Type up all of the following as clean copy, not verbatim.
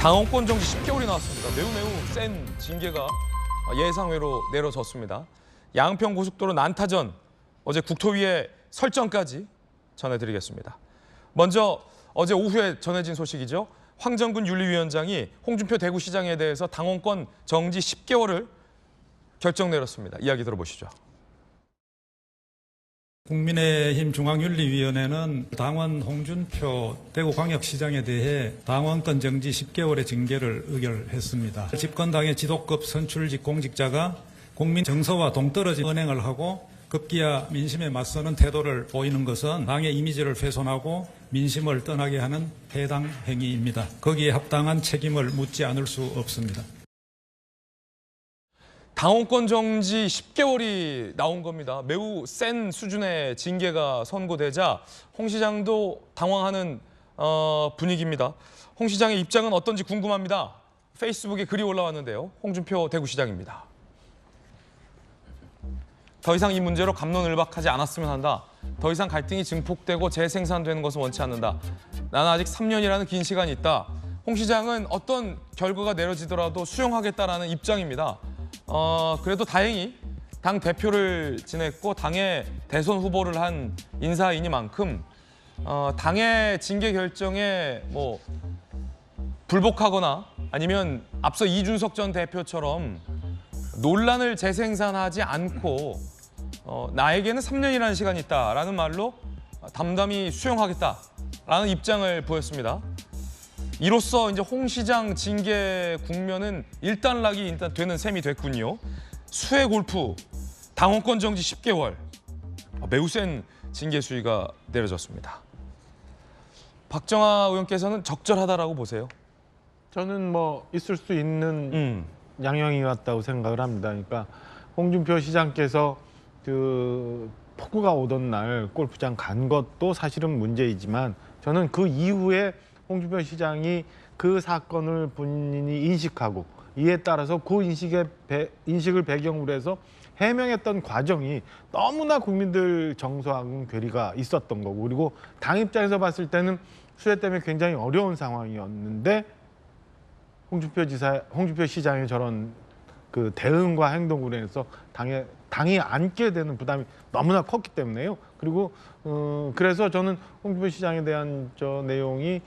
당원권 정지 10개월이 나왔습니다. 매우 센 징계가 예상외로 내려졌습니다. 양평고속도로 난타전, 어제 국토위에 설정까지 전해드리겠습니다. 먼저 어제 오후에 전해진 소식이죠. 황정근 윤리위원장이 홍준표 대구시장에 대해서 당원권 정지 10개월을 결정 내렸습니다. 이야기 들어보시죠. 국민의힘 중앙윤리위원회는 당원 홍준표 대구광역시장에 대해 당원권 정지 10개월의 징계를 의결했습니다. 집권당의 지도급 선출직 공직자가 국민 정서와 동떨어진 언행을 하고 급기야 민심에 맞서는 태도를 보이는 것은 당의 이미지를 훼손하고 민심을 떠나게 하는 해당 행위입니다. 거기에 합당한 책임을 묻지 않을 수 없습니다. 당원권 정지 10개월이 나온 겁니다. 매우 센 수준의 징계가 선고되자 홍 시장도 당황하는 분위기입니다. 홍 시장의 입장은 어떤지 궁금합니다. 페이스북에 글이 올라왔는데요. 홍준표 대구시장입니다. 더 이상 이 문제로 갑론을박하지 않았으면 한다. 더 이상 갈등이 증폭되고 재생산되는 것을 원치 않는다. 나는 아직 3년이라는 긴 시간이 있다. 홍 시장은 어떤 결과가 내려지더라도 수용하겠다라는 입장입니다. 그래도 다행히 당 대표를 지냈고 당의 대선 후보를 한 인사이니만큼 당의 징계 결정에 불복하거나 아니면 앞서 이준석 전 대표처럼 논란을 재생산하지 않고 나에게는 3년이라는 시간이 있다라는 말로 담담히 수용하겠다라는 입장을 보였습니다. 이로써 이제 홍 시장 징계 국면은 일단락이 되는 셈이 됐군요. 수해 골프 당원권 정지 10개월. 매우 센 징계 수위가 내려졌습니다. 박정아 의원께서는 적절하다라고 보세요? 저는 있을 수 있는 양형이었다고 생각을 합니다. 그러니까 홍준표 시장께서 그 폭우가 오던 날 골프장 간 것도 사실은 문제이지만 저는 그 이후에 홍준표 시장이 그 사건을 본인이 인식하고 이에 따라서 그 인식을 배경으로 해서 해명했던 과정이 너무나 국민들 정서하고는 괴리가 있었던 거고, 그리고 당 입장에서 봤을 때는 수해 때문에 굉장히 어려운 상황이었는데 홍준표 시장의 저런 그 대응과 행동으로 인해서 당이 안게 되는 부담이 너무나 컸기 때문에요. 그리고 그래서 저는 홍준표 시장에 대한 내용이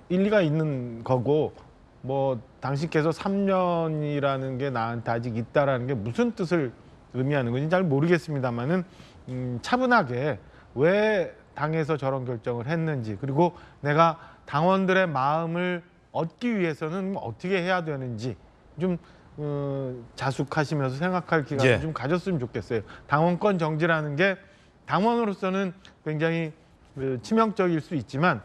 일리가 있는 거고, 당신께서 3년이라는 게 나한테 아직 있다라는 게 무슨 뜻을 의미하는 건지 잘 모르겠습니다만은 차분하게 왜 당에서 저런 결정을 했는지, 그리고 내가 당원들의 마음을 얻기 위해서는 어떻게 해야 되는지 좀 자숙하시면서 생각할 기간을 좀 가졌으면 좋겠어요. 당원권 정지라는 게 당원으로서는 굉장히 치명적일 수 있지만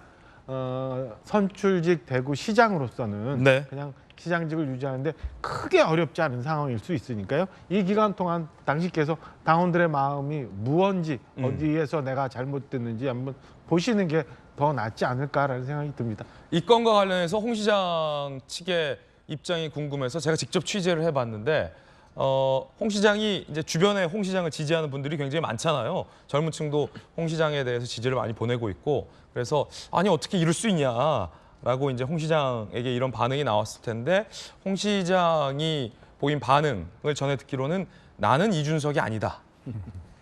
선출직 대구시장으로서는 그냥 시장직을 유지하는데 크게 어렵지 않은 상황일 수 있으니까요. 이 기간 동안 당신께서 당원들의 마음이 무언지 어디에서 내가 잘못됐는지 한번 보시는 게 더 낫지 않을까라는 생각이 듭니다. 이 건과 관련해서 홍 시장 측의 입장이 궁금해서 제가 직접 취재를 해봤는데 홍 시장이 이제 주변에 홍 시장을 지지하는 분들이 굉장히 많잖아요. 젊은 층도 홍 시장에 대해서 지지를 많이 보내고 있고, 그래서 아니 어떻게 이럴 수 있냐라고 이제 홍 시장에게 이런 반응이 나왔을 텐데, 홍 시장이 보인 반응을 전해 듣기로는 나는 이준석이 아니다.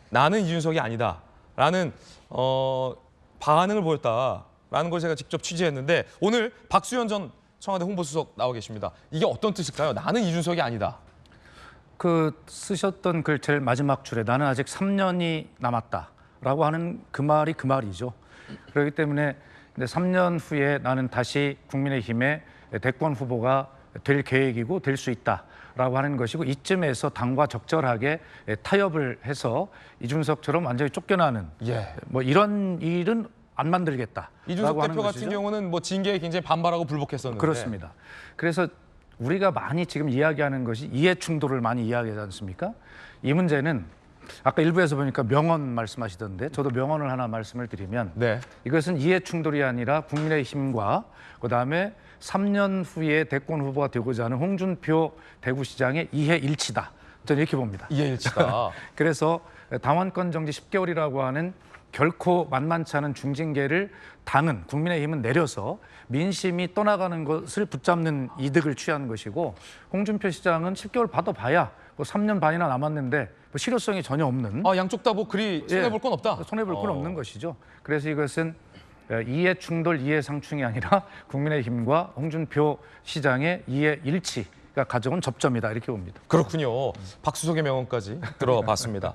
나는 이준석이 아니다라는 반응을 보였다라는 걸 제가 직접 취재했는데, 오늘 박수현 전 청와대 홍보수석 나와 계십니다. 이게 어떤 뜻일까요? 나는 이준석이 아니다. 쓰셨던 글 제일 마지막 줄에 나는 아직 3년이 남았다라고 하는 그 말이 그 말이죠. 그렇기 때문에 3년 후에 나는 다시 국민의힘의 대권 후보가 될 계획이고 될 수 있다라고 하는 것이고, 이쯤에서 당과 적절하게 타협을 해서 이준석처럼 완전히 쫓겨나는 이런 일은 안 만들겠다. 이준석 대표 같은 경우는 징계에 굉장히 반발하고 불복했었는데. 그렇습니다. 그래서 우리가 많이 지금 이야기하는 것이 이해 충돌을 많이 이야기하지 않습니까? 이 문제는 아까 일부에서 보니까 명언 말씀하시던데, 저도 명언을 하나 말씀을 드리면 이것은 이해 충돌이 아니라 국민의힘과 그다음에 3년 후에 대권 후보가 되고자 하는 홍준표 대구시장의 이해 일치다. 저는 이렇게 봅니다. 이해 일치다. 그래서 당원권 정지 10개월이라고 하는 결코 만만치 않은 중징계를 당은 국민의힘은 내려서 민심이 떠나가는 것을 붙잡는 이득을 취하는 것이고 홍준표 시장은 10개월 받아봐야 뭐 3년 반이나 남았는데 뭐 실효성이 전혀 없는 양쪽 다 뭐 그리 손해 볼 건 없다. 손해 볼 건 없는 것이죠. 그래서 이것은 이해 충돌, 이해 상충이 아니라 국민의힘과 홍준표 시장의 이해 일치가 가져온 접점이다 이렇게 봅니다. 그렇군요. 박수석의 명언까지 들어봤습니다.